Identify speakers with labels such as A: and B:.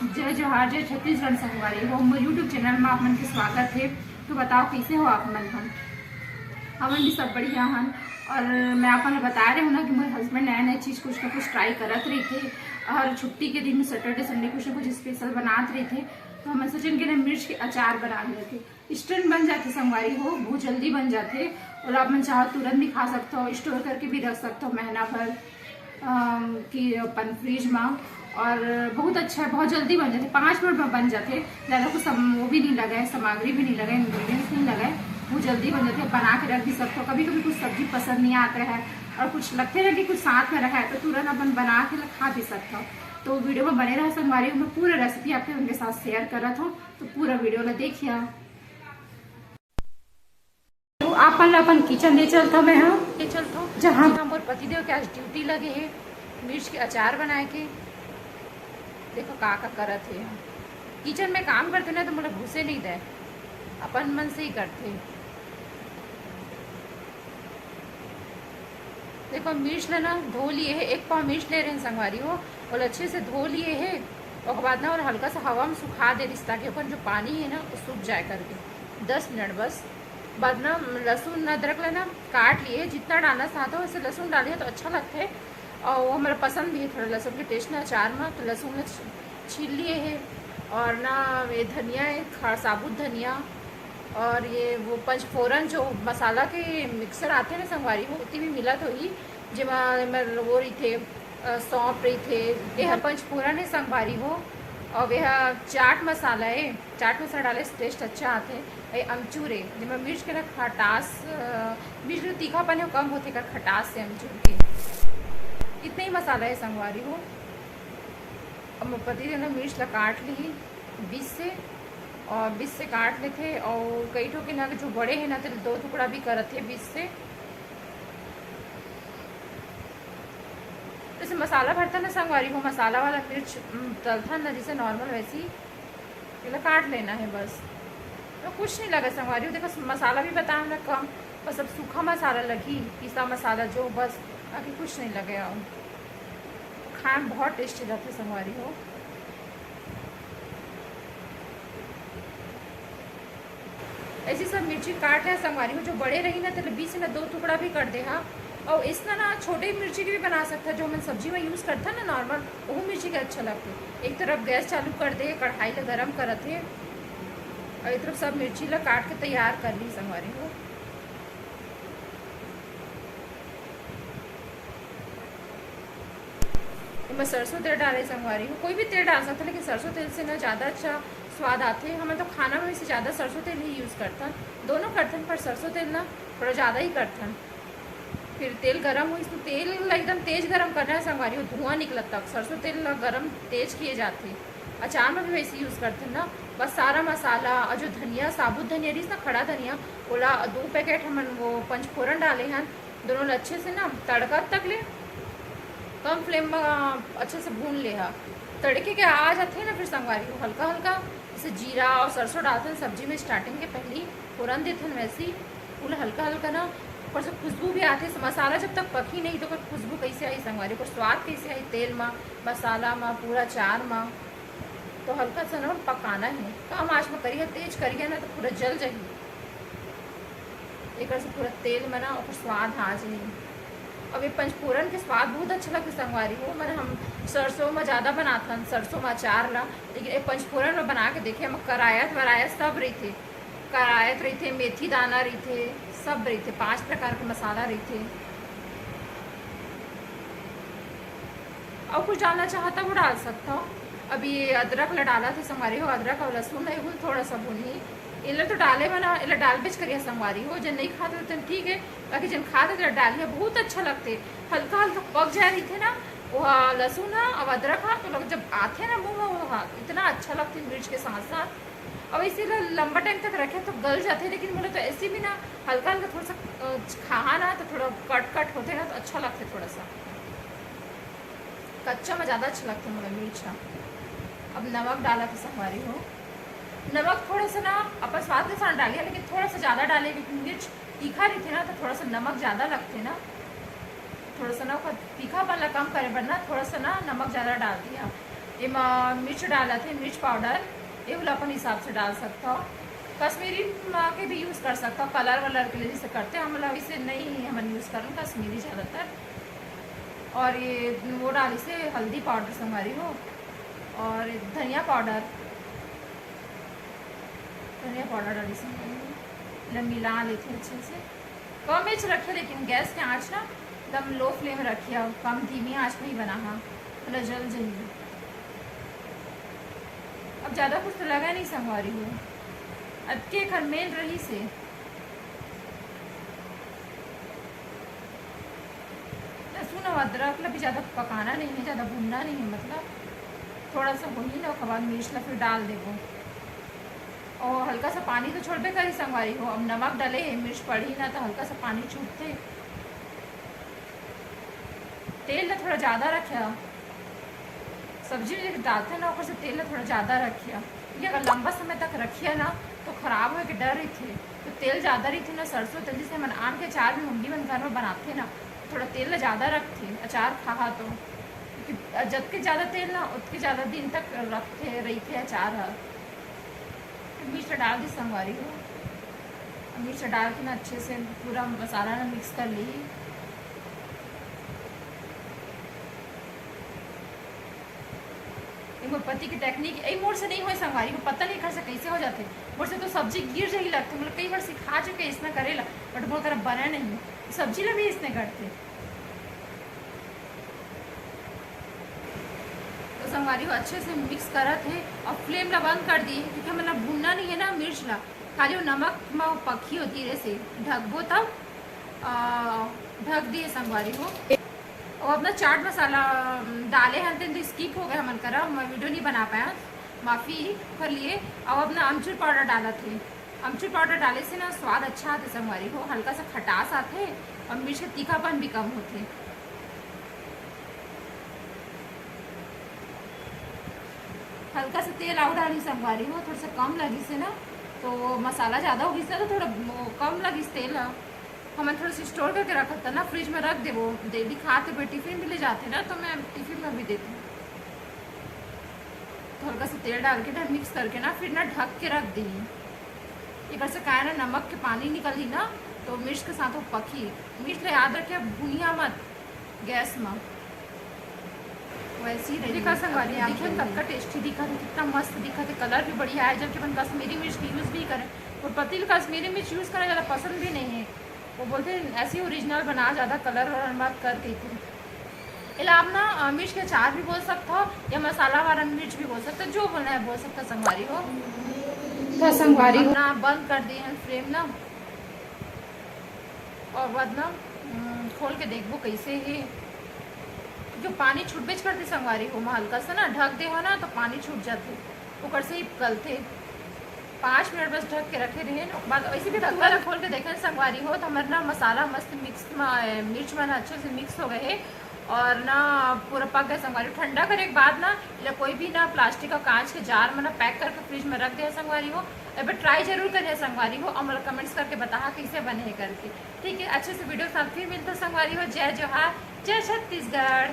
A: जय जोहार, जय छत्तीसगढ़ संगवारी हो। मोर यूट्यूब चैनल में आप मन के स्वागत है। तो बताओ कैसे हो आप मन। हमन भी सब बढ़िया हन। और मैं आप मन बता रहे हूँ ना कि मेरे हस्बैंड नया नया चीज़ कुछ ना कुछ ट्राई करत रही थे। हर छुट्टी के दिन सैटरडे संडे कुछ ना कुछ स्पेशल बनाते रहे थे। तो हम सोचन के ना मिर्च के अचार बना लेते। इंस्टेंट बन जाते संगवारी हो, बहुत जल्दी बन जाते। और आप मन चाहो तुरंत भी खा सकते हो, स्टोर करके भी रख सकते हो महीना भर कि अपन फ्रिज में। और बहुत अच्छा है, बहुत जल्दी बन जाते, 5 मिनट में बन जाते। ज़्यादा कुछ वो भी नहीं लगाए, सामग्री भी नहीं लगाए, इंग्रेडिएंट्स नहीं लगाए, बहुत जल्दी बन जाते हैं। बना के रख भी सकते हो। कभी कभी कुछ सब्जी पसंद नहीं आता है और कुछ लगते हैं कि कुछ साथ में रहा है तो तुरंत अपन बना के खा भी सकते हो। तो वीडियो में बने रहा संगवारी, मैं पूरा रेसिपी आपके उनके साथ शेयर कर रहा था। तो पूरा वीडियो ला देखिए। तो अपन किचन ले चलता मैं ले चलता जहाँ मोर पतिदेव के आज ड्यूटी लगे है मिर्च के अचार बनाए के। देखो का करत है। किचन में काम करते ना तो मुझे घुसे नहीं दे, अपन मन से ही करते। देखो मिर्च लेना धो लिए है, 1 पाव मिर्च ले रहे हैं संगवारी हो, और अच्छे से धो लिए है। और बाद ना और हल्का सा हवा में सुखा दे रही ताकि अपन जो पानी है ना वो सूख जाए करके 10 मिनट बस। बाद ना लहसुन अदरक लेना काट लिए, जितना डालना चाहता हो वैसे लहसुन डालिए तो अच्छा लगता है। और वो हमारा पसंद भी है थोड़ा लहसुन के टेस्ट ना अचार में, तो लहसुन में छील लिए है। और ना ये धनिया है, साबुत धनिया, और ये वो पंचफोरन जो मसाला के मिक्सर आते हैं ना संगवारी हो, उतनी भी मिला तो ही जिमा वो रही थे सौंप रही थे। यह पंचफोरन है संगवारी हो। और यह चाट मसाला है, चाट मसाला डाले से टेस्ट अच्छा आते हैं। ये अमचूर है जिसमें मिर्च के ना खटास, मिर्च जो तीखापन है वो कम होते कर खटास से अमचूर के। इतने ही मसाला है संगवारी हो। अब पति ने ना मिर्च ला काट ली 20 से, और 20 से काट लेते। और कई ठो के ना जो बड़े हैं ना तो 2 टुकड़ा भी करते हैं 20 से। जैसे मसाला भरता ना संगवारी हो, मसाला वाला मिर्च तलता ना जैसे नॉर्मल वैसे ही काट लेना है बस। तो कुछ नहीं लगा संगवारी हो। देखो मसाला भी बताया ना कम, बस अब सूखा मसाला लगी, पिसा मसाला जो, बस बाकी कुछ नहीं लगे। खाने में बहुत टेस्टी लगते संगवारी हो। ऐसी सब मिर्ची काट रहे हैं संगवारी हो। जो बड़े रही ना तो 20 से ना 2 टुकड़ा भी कर दे। हाँ, और इसका ना छोटे मिर्ची की भी बना सकता है, जो हम सब्जी में यूज़ करता है ना नॉर्मल, वो मिर्ची के अच्छा लगते। एक तरफ गैस चालू कर दे, कढ़ाई ला गरम करते, और एक तरफ सब मिर्ची ला काट के तैयार कर ली संगवारी हो। मैं सरसों तेल डाले संगवारी हूँ, कोई भी तेल डाल सकता है, लेकिन सरसों तेल से ना ज़्यादा अच्छा स्वाद आते हैं। हमें तो खाना में से ज़्यादा सरसों तेल ही यूज़ करता, दोनों करथन, पर सरसों तेल ना थोड़ा ज़्यादा ही करथन। फिर तेल गरम हुई, इसको तेल एकदम तेज गरम करना है संगवारी हो, धुआं निकलत तक सरसों तेल गरम तेज किए जाते। अचार में भी वैसे यूज़ करते ना। बस सारा मसाला और जो धनिया, साबुत धनिया रही ना, खड़ा धनिया, ओला 2 पैकेट हम वो पंचफोरन डाले हैं, दोनों अच्छे से ना तड़का तक ले, कम फ्लेम में अच्छे से भून ले। हाँ, तड़के के आ जाते हैं ना फिर संगवारी हो हल्का हल्का जैसे जीरा और सरसों डालते हैं सब्जी में स्टार्टिंग के पहले ही फ़ौरन देते हैं, वैसे ही पूरा हल्का हल्का ना ऊपर से खुशबू भी आती है। मसाला जब तक पकी नहीं तो खुशबू कैसे आई संगवारी को, स्वाद कैसे आई तेल में, मसाला में, पूरा चार में। तो हल्का सा ना पकाना है, कम आँच में करिए, तेज करिए ना तो पूरा जल जाइए। एक से पूरा तेल में ना और स्वाद आ जाए। अब ये पंचफोरन के स्वाद बहुत अच्छा लगता है संगवारी हो। मैंने हम सरसों में ज़्यादा बनाता हूँ, सरसों में अचार ला, लेकिन ये पंचफोरन में बना के देखे। हम करायत वरायत सब रही थे, करायत रही थे, मेथी दाना रही थे, सब रही थे, 5 प्रकार के मसाला रही थे। और कुछ डालना चाहता वो डाल सकता हो। अभी ये अदरक ला डाला था संगवारी हो, अदरक और लहसुन है थोड़ा सा भूनी, इला तो डाले बना, इला डाल बेच करिए संगवारी हो। जन नहीं खाते तो ठीक है, बाकी जन खाते तो डालिए, बहुत अच्छा लगते। हल्का हल्का पक जा रही थे ना वो लहसुन और अदरक, तो लोग जब आते ना मुँह में वो इतना अच्छा लगता है मिर्च के साथ साथ। अब इसी लंबा टाइम तक रखे तो गल जाते, लेकिन बोले तो ऐसे भी ना हल्का हल्का थोड़ा सा खा ना तो थोड़ा कट कट होते ना तो अच्छा लगते। थोड़ा सा कच्चा में ज़्यादा अच्छा लगता है मुझे मिर्च। अब नमक डाला था संगवारी हो, नमक थोड़ा सा ना अपन स्वाद के साथ डालिए, लेकिन थोड़ा सा ज़्यादा डालिए क्योंकि मिर्च तीखा रही थी ना, तो थोड़ा सा नमक ज़्यादा लगते ना, थोड़ा सा ना तीखापन कम करे, वरना थोड़ा सा ना नमक ज़्यादा डाल दिया। मिर्च डाला थे, मिर्च पाउडर ये वाला अपन हिसाब से डाल सकता हो। कश्मीरी के भी यूज़ कर सकता हो, कलर वलर के लिए जैसे करते हैं हम लोग, इसे नहीं हम यूज़ करें कश्मीरी ज़्यादातर। और ये वो डाली से हल्दी पाउडर संगवारी हो, और धनिया पाउडर डाली से मिला लेते अच्छे से। कम मिर्च रखे, लेकिन गैस की आँच ना एकदम लो फ्लेम रखिए, कम धीमी आँच में ही बना हाँ, मतलब जल जाइए। अब ज़्यादा कुछ तो लगा नहीं संगवारी हो, अब के घर मेल रही से लहसुन और अदरक भी ज़्यादा पकाना नहीं है, ज़्यादा भूनना नहीं है, मतलब थोड़ा सा भूनी ना, उसके बाद मिर्च ला फिर डाल देवो। और हल्का सा पानी तो छोड़बे करी संगवारी हो, अब नमक डाले मिर्च पड़ी ना तो हल्का सा पानी छूटते। तेल ना थोड़ा ज़्यादा रखिया, सब्जी में डालते हैं ना ऊपर से तेल ना थोड़ा ज़्यादा रखिया, क्योंकि अगर लंबा समय तक रखिया ना तो ख़राब हो के डर रही थी। तो तेल ज़्यादा रही थी ना, सरसों तेल जैसे हम आम के अचार भी मम्मी मन घर में बनाते ना, थोड़ा तेल ज़्यादा रखते अचार खा तो, क्योंकि जब के ज़्यादा तेल ना उतके ज़्यादा दिन तक रखते रही थे अचार। मिर्च डाल दी संगवारी हो, मिर्च डाल के ना अच्छे से पूरा मसाला ना मिक्स कर ली। मोर पति की टेक्निक यही मोर से नहीं हो संगवारी को, पता नहीं कर से कैसे हो जाते मोर से, तो सब्जी गिर जाही लगती, मतलब कई बार सिखा चुके इसमें करेला, बट मोर तरफ बना नहीं, सब्जी ला भी इसने करते। तो संगवारी को अच्छे से मिक्स करा थे और फ्लेम ला बंद कर दी, क्योंकि मतलब भूनना नहीं है ना मिर्च ला, खाली वो नमक में पकी हो धीरे से ढकबो, तब ढक दिए संगवारी को। और अपना चाट मसाला डाले हैं तो स्किप हो गया मन करा, मैं वीडियो नहीं बना पाया, माफ़ी कर लिए। और अपना अमचूर पाउडर डाला थे, अमचूर पाउडर डाले से ना स्वाद अच्छा आते संगवारी हो, हल्का सा खटास आते और मिर्च का तीखापन भी कम होते। हल्का सा तेल आउ डाली संगवारी हो, थोड़ा सा कम लगी से ना, तो मसाला ज़्यादा होगी से तो थोड़ा कम लगी तेल। हमें थोड़ा सी स्टोर करके रखा था ना, फ्रिज में रख दे, वो डेली खाते पे टिफिन भी ले जाते ना, तो मैं टिफिन में भी देती हूँ। तो हल्का सा तेल डाल के ना मिक्स करके ना फिर ना ढक के रख दी। एक से क्या है ना, नमक के पानी निकली ना तो मिर्च के साथ वो पकी। मिर्च ले याद रखे भुनिया मत गैस में, वैसी रही दिखा संगवारी, दिखे तब का टेस्टी दिखा थे, कितना मस्त दिखा थे, कलर भी बढ़िया है। जबकि अपन कश्मीरी मिर्च की यूज़ भी करें, और पति कश्मीरी मिर्च यूज़ करना ज़्यादा पसंद भी नहीं है, वो बोलते हैं ऐसे ओरिजिनल बना, ज़्यादा कलर और बात कर गई थी। आप ना मिर्च के अचार भी बोल सकते हो या मसाला वाला मिर्च भी बोल सकते हो, जो बोलना है बोल सकते संगवारी हो। तो संगवारी हो ना बंद कर दिए हैं फ्लेम ना, और बाद ना खोल के देखो कैसे है, जो पानी छूट बेच करते संगवारी हो, हल्का सा ना ढक दे हो ना तो पानी छूट जाते, ऊपर से ही गलते। 5 मिनट बस ढक के रखे रहे, बाद वैसे भी ढक्कन खोल के देखें संगवारी हो तो हमारा ना मसाला मस्त मिक्स मिर्च में अच्छे से मिक्स हो गए और ना पूरा पक गया संगवारी। ठंडा करे के बाद ना या कोई भी ना प्लास्टिक का कांच के जार में ना पैक करके फ्रिज में रख दे संगवारी हो। अब ट्राई जरूर करें संगवारी हो, और मतलब कमेंट्स करके बता कैसे बने करके। ठीक है, अच्छे से वीडियो के साथ फिर मिलते संगवारी हो। जय जोहार, जय छत्तीसगढ़।